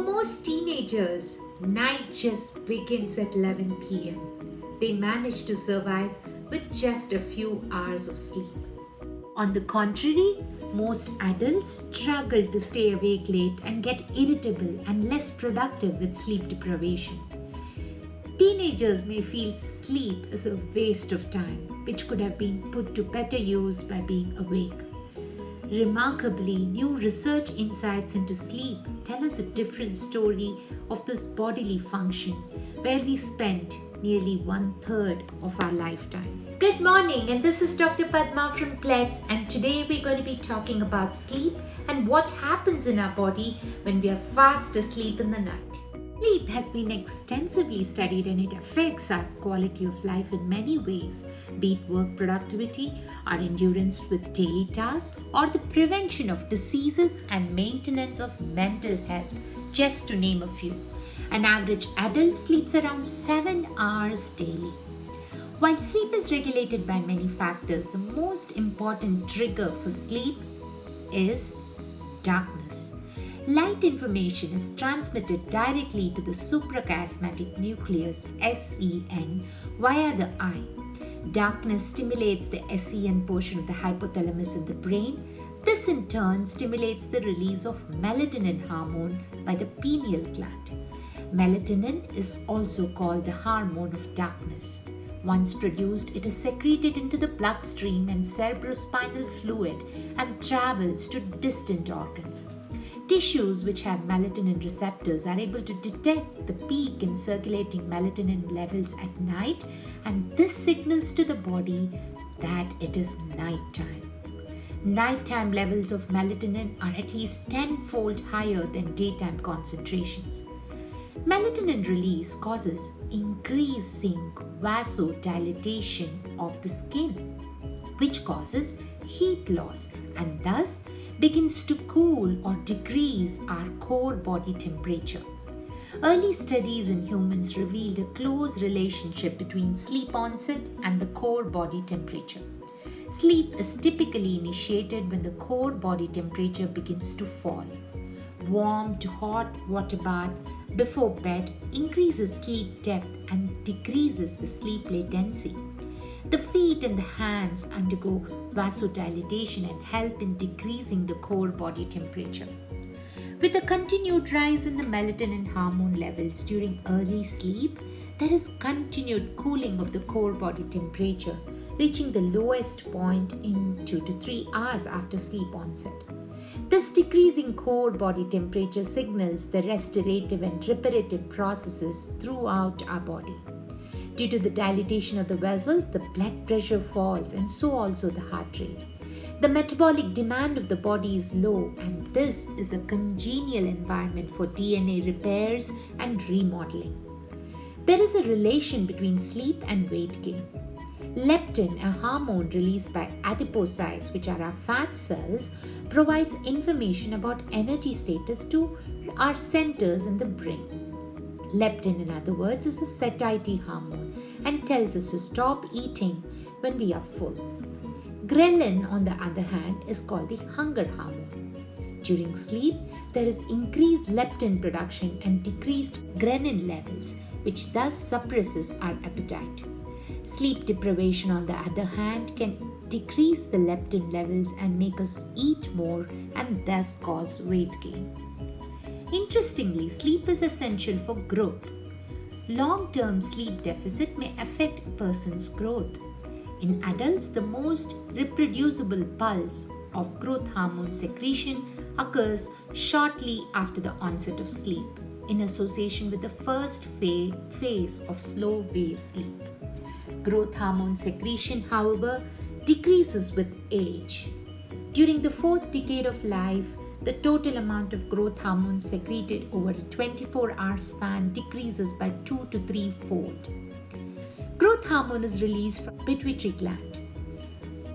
most teenagers, night just begins at 11 pm. They manage to survive with just a few hours of sleep. On the contrary, most adults struggle to stay awake late and get irritable and less productive with sleep deprivation. Teenagers may feel sleep is a waste of time, which could have been put to better use by being awake. Remarkably, new research insights into sleep tell us a different story of this bodily function, where we spend nearly 1/3 of our lifetime. Good morning, and this is Dr. Padma from Klets, and today we're going to be talking about sleep and what happens in our body when we are fast asleep in the night. Sleep has been extensively studied and it affects our quality of life in many ways, be it work productivity, our endurance with daily tasks, or the prevention of diseases and maintenance of mental health, just to name a few. An average adult sleeps around 7 hours daily. While sleep is regulated by many factors, the most important trigger for sleep is darkness. Light information is transmitted directly to the suprachiasmatic nucleus (SEN) via the eye. Darkness stimulates the SEN portion of the hypothalamus in the brain. This in turn stimulates the release of melatonin hormone by the pineal gland. Melatonin is also called the hormone of darkness. Once produced, it is secreted into the bloodstream and cerebrospinal fluid and travels to distant organs. Tissues which have melatonin receptors are able to detect the peak in circulating melatonin levels at night, and this signals to the body that it is nighttime. Nighttime levels of melatonin are at least 10-fold higher than daytime concentrations. Melatonin release causes increasing vasodilatation of the skin, which causes heat loss and thus begins to cool or decrease our core body temperature. Early studies in humans revealed a close relationship between sleep onset and the core body temperature. Sleep is typically initiated when the core body temperature begins to fall. Warm to hot water bath before bed increases sleep depth and decreases the sleep latency. The feet and the hands undergo vasodilatation and help in decreasing the core body temperature. With the continued rise in the melatonin hormone levels during early sleep, there is continued cooling of the core body temperature, reaching the lowest point in 2 to 3 hours after sleep onset. This decreasing core body temperature signals the restorative and reparative processes throughout our body. Due to the dilatation of the vessels, the blood pressure falls and so also the heart rate. The metabolic demand of the body is low, and this is a congenial environment for DNA repairs and remodeling. There is a relation between sleep and weight gain. Leptin, a hormone released by adipocytes, which are our fat cells, provides information about energy status to our centers in the brain. Leptin, in other words, is a satiety hormone and tells us to stop eating when we are full. Ghrelin, on the other hand, is called the hunger hormone. During sleep, there is increased leptin production and decreased ghrelin levels, which thus suppresses our appetite. Sleep deprivation, on the other hand, can decrease the leptin levels and make us eat more and thus cause weight gain. Interestingly, sleep is essential for growth. Long-term sleep deficit may affect a person's growth. In adults, the most reproducible pulse of growth hormone secretion occurs shortly after the onset of sleep, in association with the first phase of slow wave sleep. Growth hormone secretion, however, decreases with age. During the 4th decade of life, the total amount of growth hormone secreted over a 24-hour span decreases by 2 to 3-fold. Growth hormone is released from the pituitary gland.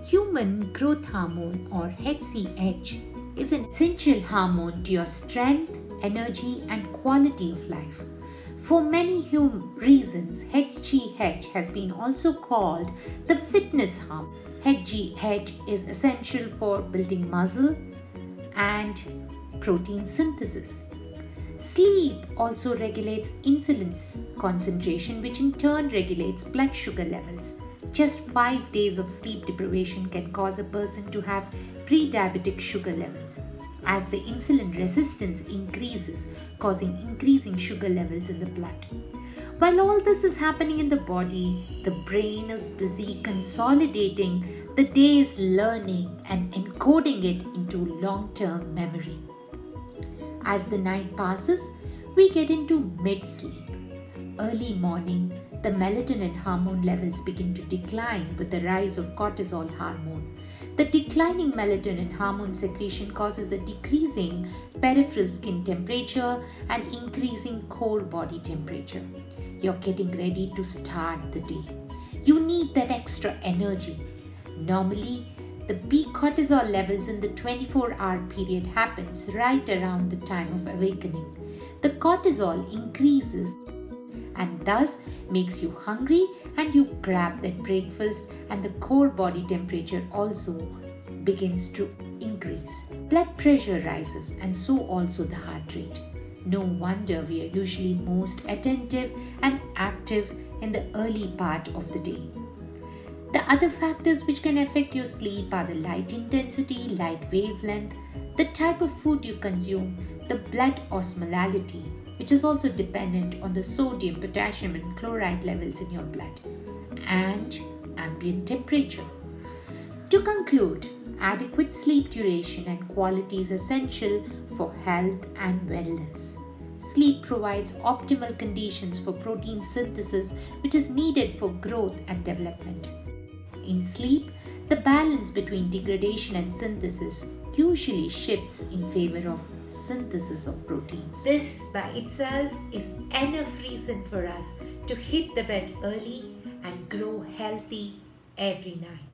Human growth hormone, or HCH, is an essential hormone to your strength, energy, and quality of life. For many reasons, HGH has been also called the fitness hormone. HGH is essential for building muscle and protein synthesis. Sleep also regulates insulin concentration, which in turn regulates blood sugar levels. Just 5 days of sleep deprivation can cause a person to have pre-diabetic sugar levels, as the insulin resistance increases, causing increasing sugar levels in the blood. While all this is happening in the body, the brain is busy consolidating the day's learning and encoding it into long-term memory. As the night passes, we get into mid-sleep. Early morning, the melatonin hormone levels begin to decline with the rise of cortisol hormone. The declining melatonin hormone secretion causes a decreasing peripheral skin temperature and increasing core body temperature. You're getting ready to start the day. You need that extra energy. Normally, the peak cortisol levels in the 24-hour period happens right around the time of awakening. The cortisol increases and thus makes you hungry, and you grab that breakfast, and the core body temperature also begins to increase. Blood pressure rises, and so also the heart rate. No wonder we are usually most attentive and active in the early part of the day. The other factors which can affect your sleep are the light intensity, light wavelength, the type of food you consume, the blood osmolality, which is also dependent on the sodium, potassium, and chloride levels in your blood, and ambient temperature. To conclude, adequate sleep duration and quality is essential for health and wellness. Sleep provides optimal conditions for protein synthesis, which is needed for growth and development. In sleep, the balance between degradation and synthesis usually shifts in favor of synthesis of proteins. This by itself is enough reason for us to hit the bed early and grow healthy every night.